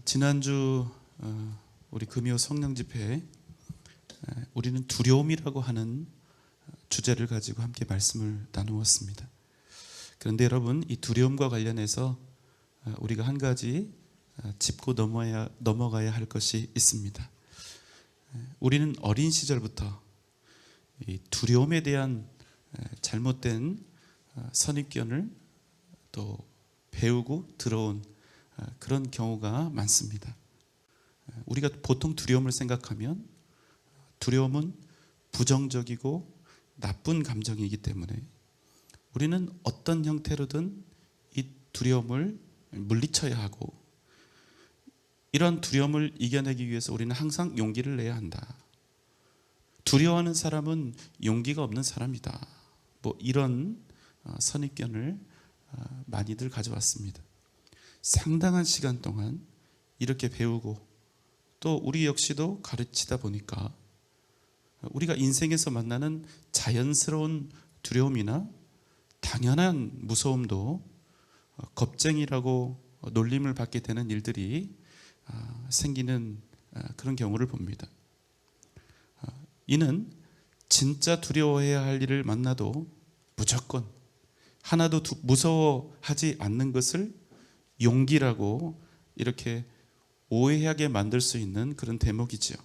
지난주 우리 금요 성령 집회에 우리는 두려움이라고 하는 주제를 가지고 함께 말씀을 나누었습니다. 그런데 여러분, 이 두려움과 관련해서 우리가 한 가지 짚고 넘어가야 할 것이 있습니다. 우리는 어린 시절부터 이 두려움에 대한 잘못된 선입견을 또 배우고 들어온 그런 경우가 많습니다. 우리가 보통 두려움을 생각하면 두려움은 부정적이고 나쁜 감정이기 때문에 우리는 어떤 형태로든 이 두려움을 물리쳐야 하고, 이런 두려움을 이겨내기 위해서 우리는 항상 용기를 내야 한다. 두려워하는 사람은 용기가 없는 사람이다. 이런 선입견을 많이들 가져왔습니다. 상당한 시간 동안 이렇게 배우고 또 우리 역시도 가르치다 보니까 우리가 인생에서 만나는 자연스러운 두려움이나 당연한 무서움도 겁쟁이라고 놀림을 받게 되는 일들이 생기는 그런 경우를 봅니다. 이는 진짜 두려워해야 할 일을 만나도 무조건 하나도 무서워하지 않는 것을 용기라고 이렇게 오해하게 만들 수 있는 그런 대목이죠.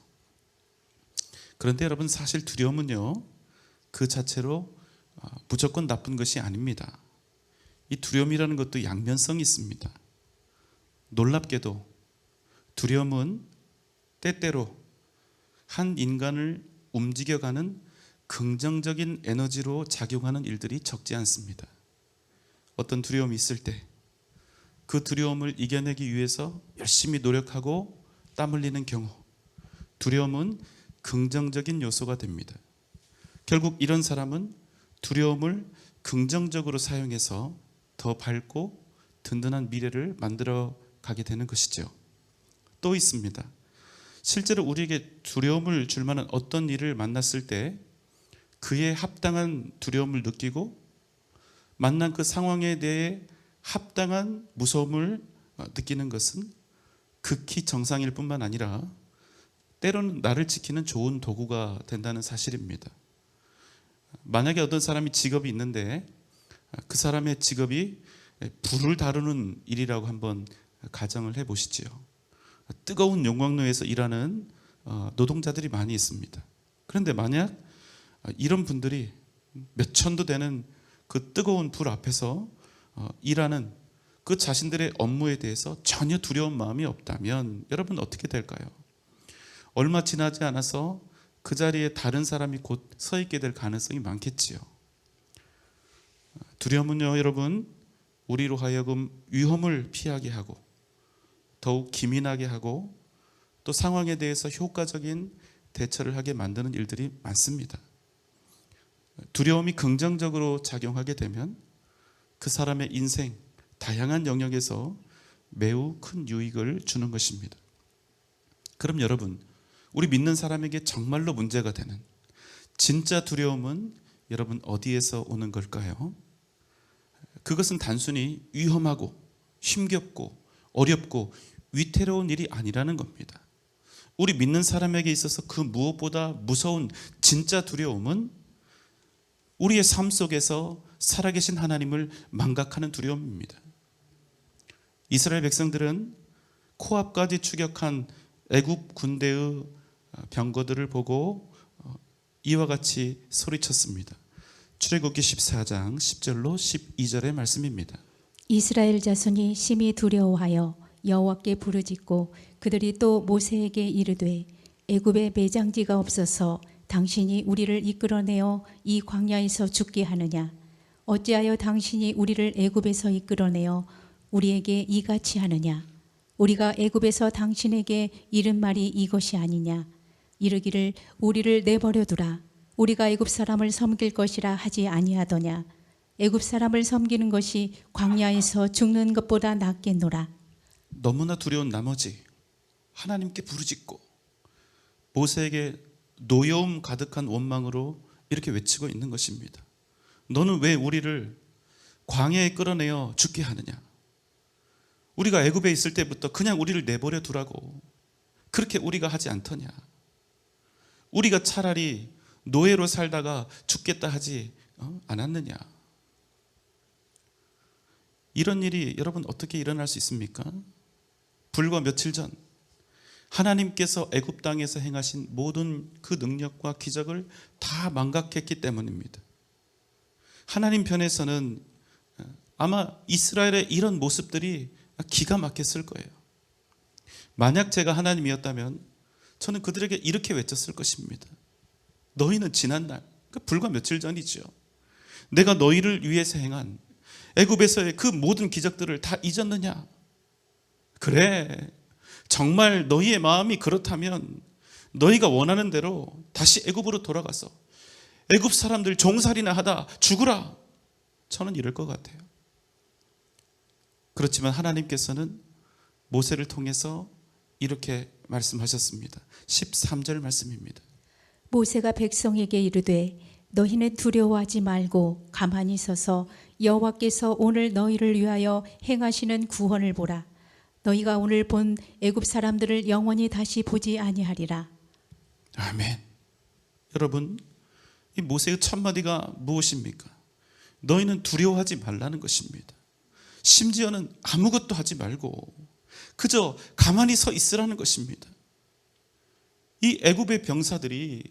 그런데 여러분, 사실 두려움은요, 그 자체로 무조건 나쁜 것이 아닙니다. 이 두려움이라는 것도 양면성이 있습니다. 놀랍게도 두려움은 때때로 한 인간을 움직여가는 긍정적인 에너지로 작용하는 일들이 적지 않습니다. 어떤 두려움이 있을 때 그 두려움을 이겨내기 위해서 열심히 노력하고 땀 흘리는 경우, 두려움은 긍정적인 요소가 됩니다. 결국 이런 사람은 두려움을 긍정적으로 사용해서 더 밝고 든든한 미래를 만들어 가게 되는 것이죠. 또 있습니다. 실제로 우리에게 두려움을 줄 만한 어떤 일을 만났을 때 그에 합당한 두려움을 느끼고 만난 그 상황에 대해 합당한 무서움을 느끼는 것은 극히 정상일 뿐만 아니라 때로는 나를 지키는 좋은 도구가 된다는 사실입니다. 만약에 어떤 사람이 직업이 있는데 그 사람의 직업이 불을 다루는 일이라고 한번 가정을 해보시지요. 뜨거운 용광로에서 일하는 노동자들이 많이 있습니다. 그런데 만약 이런 분들이 몇 천도 되는 그 뜨거운 불 앞에서 일하는 그 자신들의 업무에 대해서 전혀 두려운 마음이 없다면 여러분 어떻게 될까요? 얼마 지나지 않아서 그 자리에 다른 사람이 곧 서 있게 될 가능성이 많겠지요. 두려움은요, 여러분, 우리로 하여금 위험을 피하게 하고 더욱 기민하게 하고 또 상황에 대해서 효과적인 대처를 하게 만드는 일들이 많습니다. 두려움이 긍정적으로 작용하게 되면 그 사람의 인생 다양한 영역에서 매우 큰 유익을 주는 것입니다. 그럼 여러분, 우리 믿는 사람에게 정말로 문제가 되는 진짜 두려움은 여러분 어디에서 오는 걸까요? 그것은 단순히 위험하고 힘겹고 어렵고 위태로운 일이 아니라는 겁니다. 우리 믿는 사람에게 있어서 그 무엇보다 무서운 진짜 두려움은 우리의 삶 속에서 살아계신 하나님을 망각하는 두려움입니다. 이스라엘 백성들은 코앞까지 추격한 애굽 군대의 병거들을 보고 이와 같이 소리쳤습니다. 출애굽기 14장 10절로 12절의 말씀입니다. 이스라엘 자손이 심히 두려워하여 여호와께 부르짖고 그들이 또 모세에게 이르되 애굽에 매장지가 없어서 당신이 우리를 이끌어내어 이 광야에서 죽게 하느냐? 어찌하여 당신이 우리를 애굽에서 이끌어내어 우리에게 이같이 하느냐? 우리가 애굽에서 당신에게 이른 말이 이것이 아니냐? 이르기를 우리를 내버려 두라. 우리가 애굽 사람을 섬길 것이라 하지 아니하더냐? 애굽 사람을 섬기는 것이 광야에서 죽는 것보다 낫겠노라. 너무나 두려운 나머지 하나님께 부르짖고 모세에게 노여움 가득한 원망으로 이렇게 외치고 있는 것입니다. 너는 왜 우리를 광야에 끌어내어 죽게 하느냐? 우리가 애굽에 있을 때부터 그냥 우리를 내버려 두라고 그렇게 우리가 하지 않더냐? 우리가 차라리 노예로 살다가 죽겠다 하지 않았느냐? 이런 일이 여러분 어떻게 일어날 수 있습니까? 불과 며칠 전 하나님께서 애굽 땅에서 행하신 모든 그 능력과 기적을 다 망각했기 때문입니다. 하나님 편에서는 아마 이스라엘의 이런 모습들이 기가 막혔을 거예요. 만약 제가 하나님이었다면 저는 그들에게 이렇게 외쳤을 것입니다. 너희는 지난날, 불과 며칠 전이죠, 내가 너희를 위해서 행한 애굽에서의 그 모든 기적들을 다 잊었느냐? 그래, 정말 너희의 마음이 그렇다면 너희가 원하는 대로 다시 애굽으로 돌아가서 애굽 사람들 종살이나 하다 죽으라. 저는 이럴 것 같아요. 그렇지만 하나님께서는 모세를 통해서 이렇게 말씀하셨습니다. 13절 말씀입니다. 모세가 백성에게 이르되 너희는 두려워하지 말고 가만히 서서 여호와께서 오늘 너희를 위하여 행하시는 구원을 보라. 너희가 오늘 본 애굽 사람들을 영원히 다시 보지 아니하리라. 아멘. 여러분, 이 모세의 첫 마디가 무엇입니까? 너희는 두려워하지 말라는 것입니다. 심지어는 아무것도 하지 말고 그저 가만히 서 있으라는 것입니다. 이 애굽의 병사들이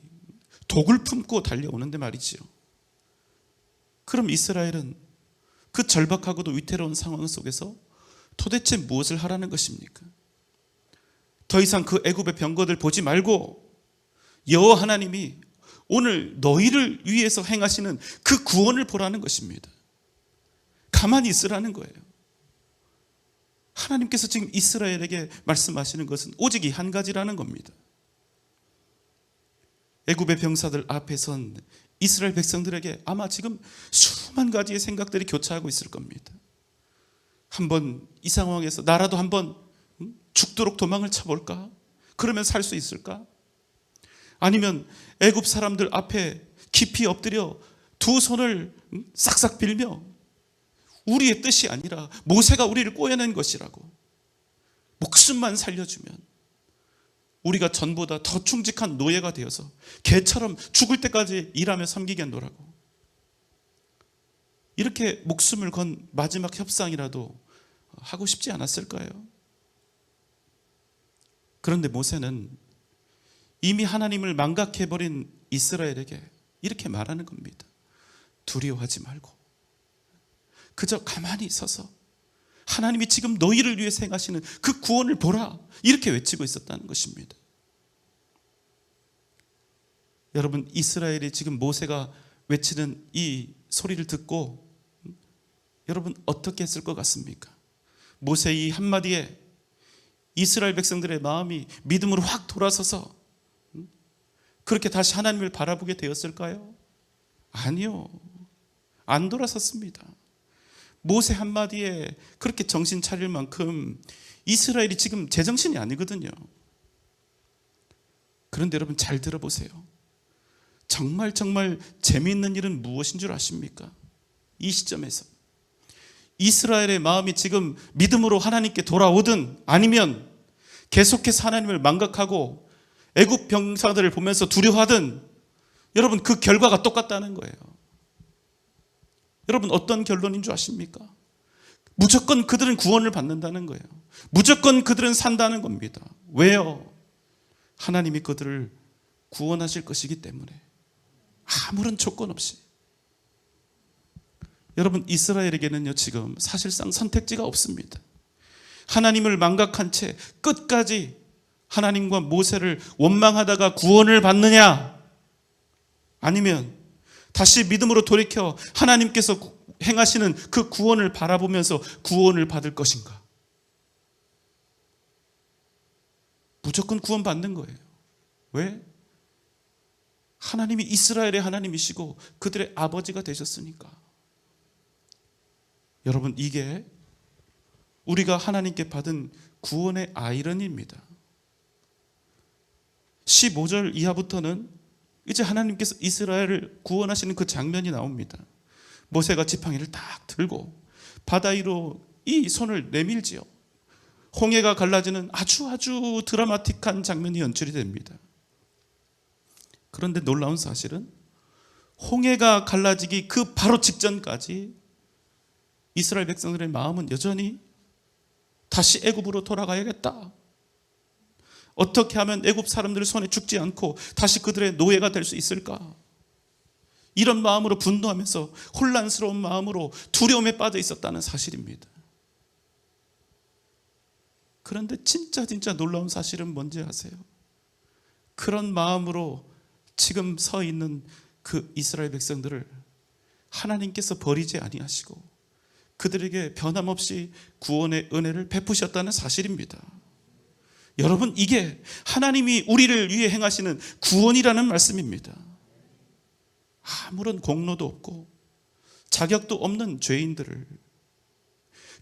독을 품고 달려오는데 말이지요. 그럼 이스라엘은 그 절박하고도 위태로운 상황 속에서 도대체 무엇을 하라는 것입니까? 더 이상 그 애굽의 병거들 보지 말고 여호와 하나님이 오늘 너희를 위해서 행하시는 그 구원을 보라는 것입니다. 가만히 있으라는 거예요. 하나님께서 지금 이스라엘에게 말씀하시는 것은 오직 이 한 가지라는 겁니다. 애굽의 병사들 앞에 선 이스라엘 백성들에게 아마 지금 수만 가지의 생각들이 교차하고 있을 겁니다. 한번 이 상황에서 나라도 한번 죽도록 도망을 쳐볼까? 그러면 살 수 있을까? 아니면 애굽 사람들 앞에 깊이 엎드려 두 손을 싹싹 빌며 우리의 뜻이 아니라 모세가 우리를 꼬여낸 것이라고 목숨만 살려주면 우리가 전보다 더 충직한 노예가 되어서 개처럼 죽을 때까지 일하며 섬기겠노라고 이렇게 목숨을 건 마지막 협상이라도 하고 싶지 않았을까요? 그런데 모세는 이미 하나님을 망각해버린 이스라엘에게 이렇게 말하는 겁니다. 두려워하지 말고 그저 가만히 서서 하나님이 지금 너희를 위해 행하시는 그 구원을 보라, 이렇게 외치고 있었다는 것입니다. 여러분, 이스라엘이 지금 모세가 외치는 이 소리를 듣고 여러분 어떻게 했을 것 같습니까? 모세의 이 한마디에 이스라엘 백성들의 마음이 믿음으로 확 돌아서서 그렇게 다시 하나님을 바라보게 되었을까요? 아니요, 안 돌아섰습니다. 모세 한마디에 그렇게 정신 차릴 만큼 이스라엘이 지금 제정신이 아니거든요. 그런데 여러분 잘 들어보세요. 정말 재미있는 일은 무엇인 줄 아십니까? 이 시점에서 이스라엘의 마음이 지금 믿음으로 하나님께 돌아오든 아니면 계속해서 하나님을 망각하고 애굽 병사들을 보면서 두려워하든 여러분 그 결과가 똑같다는 거예요. 여러분 어떤 결론인 줄 아십니까? 무조건 그들은 구원을 받는다는 거예요. 무조건 그들은 산다는 겁니다. 왜요? 하나님이 그들을 구원하실 것이기 때문에 아무런 조건 없이. 여러분 이스라엘에게는요 지금 사실상 선택지가 없습니다. 하나님을 망각한 채 끝까지 하나님과 모세를 원망하다가 구원을 받느냐, 아니면 다시 믿음으로 돌이켜 하나님께서 행하시는 그 구원을 바라보면서 구원을 받을 것인가? 무조건 구원 받는 거예요. 왜? 하나님이 이스라엘의 하나님이시고 그들의 아버지가 되셨으니까. 여러분 이게 우리가 하나님께 받은 구원의 아이러니입니다. 15절 이하부터는 이제 하나님께서 이스라엘을 구원하시는 그 장면이 나옵니다. 모세가 지팡이를 딱 들고 바다 위로 이 손을 내밀지요. 홍해가 갈라지는 아주 드라마틱한 장면이 연출이 됩니다. 그런데 놀라운 사실은 홍해가 갈라지기 그 바로 직전까지 이스라엘 백성들의 마음은 여전히 다시 애굽으로 돌아가야겠다. 어떻게 하면 애굽 사람들 손에 죽지 않고 다시 그들의 노예가 될 수 있을까? 이런 마음으로 분노하면서 혼란스러운 마음으로 두려움에 빠져 있었다는 사실입니다. 그런데 진짜 놀라운 사실은 뭔지 아세요? 그런 마음으로 지금 서 있는 그 이스라엘 백성들을 하나님께서 버리지 아니하시고 그들에게 변함없이 구원의 은혜를 베푸셨다는 사실입니다. 여러분, 이게 하나님이 우리를 위해 행하시는 구원이라는 말씀입니다. 아무런 공로도 없고 자격도 없는 죄인들을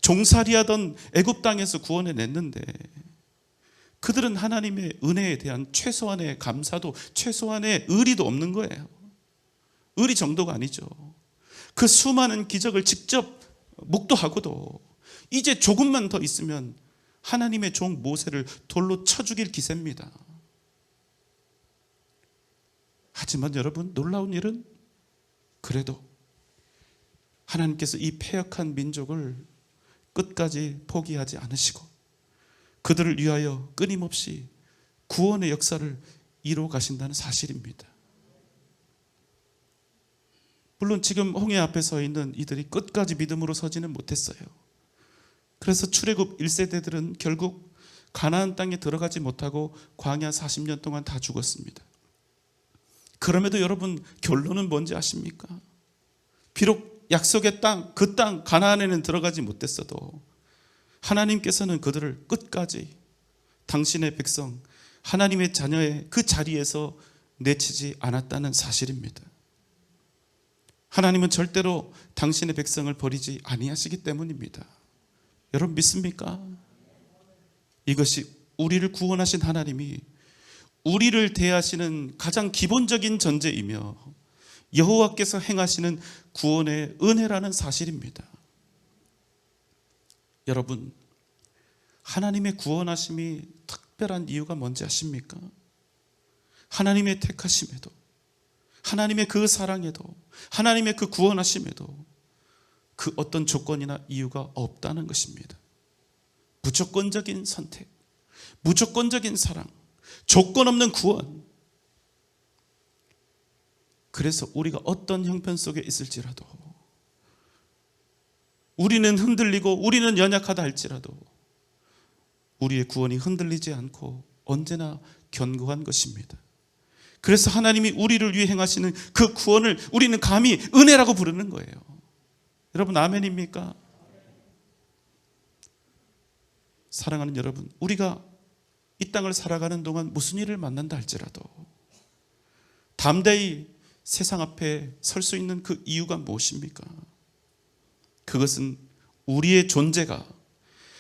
종살이하던 애굽 땅에서 구원해 냈는데 그들은 하나님의 은혜에 대한 최소한의 감사도 최소한의 의리도 없는 거예요. 의리 정도가 아니죠. 그 수많은 기적을 직접 목도하고도 이제 조금만 더 있으면 하나님의 종 모세를 돌로 쳐 죽일 기세입니다. 하지만 여러분, 놀라운 일은 그래도 하나님께서 이 패역한 민족을 끝까지 포기하지 않으시고 그들을 위하여 끊임없이 구원의 역사를 이루어 가신다는 사실입니다. 물론 지금 홍해 앞에 서 있는 이들이 끝까지 믿음으로 서지는 못했어요. 그래서 출애굽 1세대들은 결국 가나안 땅에 들어가지 못하고 광야 40년 동안 다 죽었습니다. 그럼에도 여러분, 결론은 뭔지 아십니까? 비록 약속의 땅, 그 땅 가나안에는 들어가지 못했어도 하나님께서는 그들을 끝까지 당신의 백성, 하나님의 자녀의 그 자리에서 내치지 않았다는 사실입니다. 하나님은 절대로 당신의 백성을 버리지 아니하시기 때문입니다. 여러분, 믿습니까? 이것이 우리를 구원하신 하나님이 우리를 대하시는 가장 기본적인 전제이며 여호와께서 행하시는 구원의 은혜라는 사실입니다. 여러분, 하나님의 구원하심이 특별한 이유가 뭔지 아십니까? 하나님의 택하심에도, 하나님의 그 사랑에도, 하나님의 그 구원하심에도 그 어떤 조건이나 이유가 없다는 것입니다. 무조건적인 선택, 무조건적인 사랑, 조건 없는 구원. 그래서 우리가 어떤 형편 속에 있을지라도, 우리는 흔들리고 우리는 연약하다 할지라도 우리의 구원이 흔들리지 않고 언제나 견고한 것입니다. 그래서 하나님이 우리를 위해 행하시는 그 구원을 우리는 감히 은혜라고 부르는 거예요. 여러분, 아멘입니까? 사랑하는 여러분, 우리가 이 땅을 살아가는 동안 무슨 일을 만난다 할지라도 담대히 세상 앞에 설 수 있는 그 이유가 무엇입니까? 그것은 우리의 존재가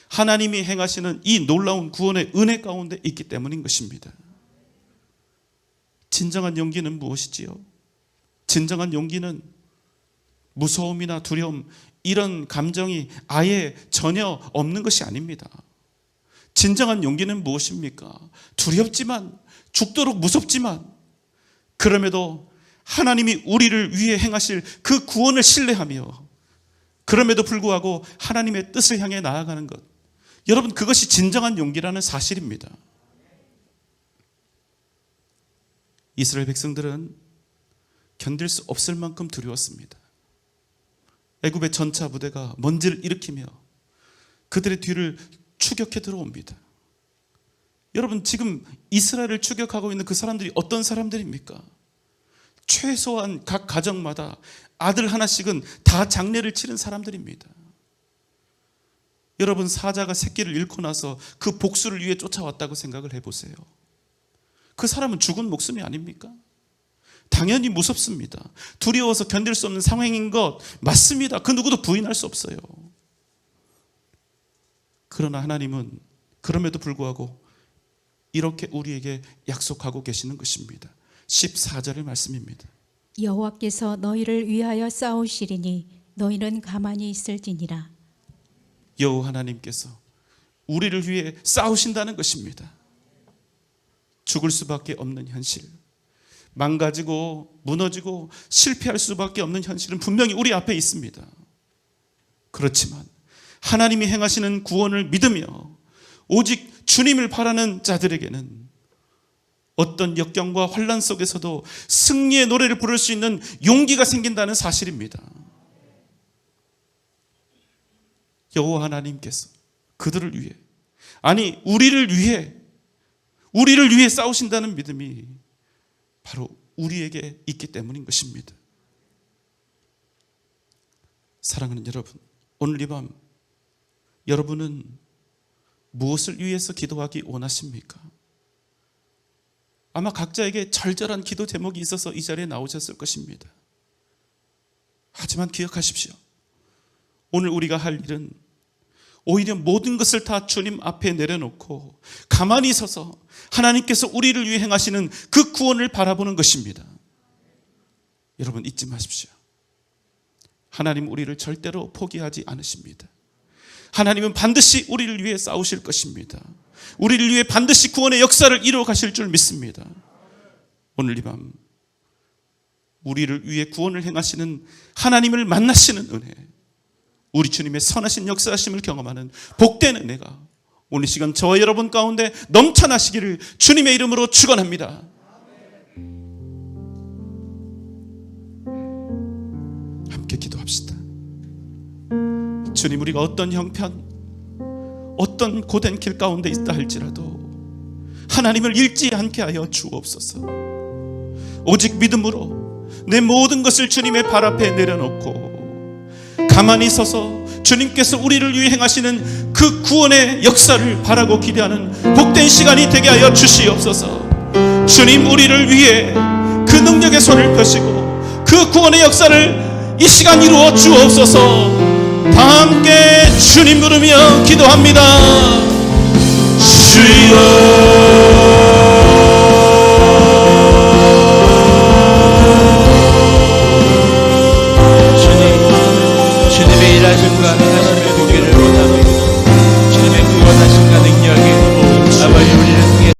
하나님이 행하시는 이 놀라운 구원의 은혜 가운데 있기 때문인 것입니다. 진정한 용기는 무엇이지요? 진정한 용기는 무서움이나 두려움, 이런 감정이 아예 전혀 없는 것이 아닙니다. 진정한 용기는 무엇입니까? 두렵지만, 죽도록 무섭지만, 그럼에도 하나님이 우리를 위해 행하실 그 구원을 신뢰하며 그럼에도 불구하고 하나님의 뜻을 향해 나아가는 것, 여러분, 그것이 진정한 용기라는 사실입니다. 이스라엘 백성들은 견딜 수 없을 만큼 두려웠습니다. 애굽의 전차 부대가 먼지를 일으키며 그들의 뒤를 추격해 들어옵니다. 여러분, 지금 이스라엘을 추격하고 있는 그 사람들이 어떤 사람들입니까? 최소한 각 가정마다 아들 하나씩은 다 장례를 치른 사람들입니다. 여러분, 사자가 새끼를 잃고 나서 그 복수를 위해 쫓아왔다고 생각을 해보세요. 그 사람은 죽은 목숨이 아닙니까? 당연히 무섭습니다. 두려워서 견딜 수 없는 상황인 것 맞습니다. 그 누구도 부인할 수 없어요. 그러나 하나님은 그럼에도 불구하고 이렇게 우리에게 약속하고 계시는 것입니다. 14절의 말씀입니다. 여호와께서 너희를 위하여 싸우시리니 너희는 가만히 있을지니라. 여호와 하나님께서 우리를 위해 싸우신다는 것입니다. 죽을 수밖에 없는 현실, 망가지고 무너지고 실패할 수밖에 없는 현실은 분명히 우리 앞에 있습니다. 그렇지만 하나님이 행하시는 구원을 믿으며 오직 주님을 바라는 자들에게는 어떤 역경과 환난 속에서도 승리의 노래를 부를 수 있는 용기가 생긴다는 사실입니다. 여호와 하나님께서 그들을 위해, 아니 우리를 위해 싸우신다는 믿음이 바로 우리에게 있기 때문인 것입니다. 사랑하는 여러분, 오늘 이 밤 여러분은 무엇을 위해서 기도하기 원하십니까? 아마 각자에게 절절한 기도 제목이 있어서 이 자리에 나오셨을 것입니다. 하지만 기억하십시오. 오늘 우리가 할 일은 오히려 모든 것을 다 주님 앞에 내려놓고 가만히 서서 하나님께서 우리를 위해 행하시는 그 구원을 바라보는 것입니다. 여러분 잊지 마십시오. 하나님 우리를 절대로 포기하지 않으십니다. 하나님은 반드시 우리를 위해 싸우실 것입니다. 우리를 위해 반드시 구원의 역사를 이루어 가실 줄 믿습니다. 오늘 이 밤 우리를 위해 구원을 행하시는 하나님을 만나시는 은혜, 우리 주님의 선하신 역사하심을 경험하는 복된 은혜가 오늘 시간 저와 여러분 가운데 넘쳐나시기를 주님의 이름으로 축원합니다. 함께 기도합시다. 주님, 우리가 어떤 형편, 어떤 고된 길 가운데 있다 할지라도 하나님을 잃지 않게 하여 주옵소서. 오직 믿음으로 내 모든 것을 주님의 발 앞에 내려놓고 가만히 서서 주님께서 우리를 위해 행하시는 그 구원의 역사를 바라고 기대하는 복된 시간이 되게 하여 주시옵소서. 주님, 우리를 위해 그 능력의 손을 펴시고 그 구원의 역사를 이 시간 이루어 주옵소서. 다 함께 주님 부르며 기도합니다. 주여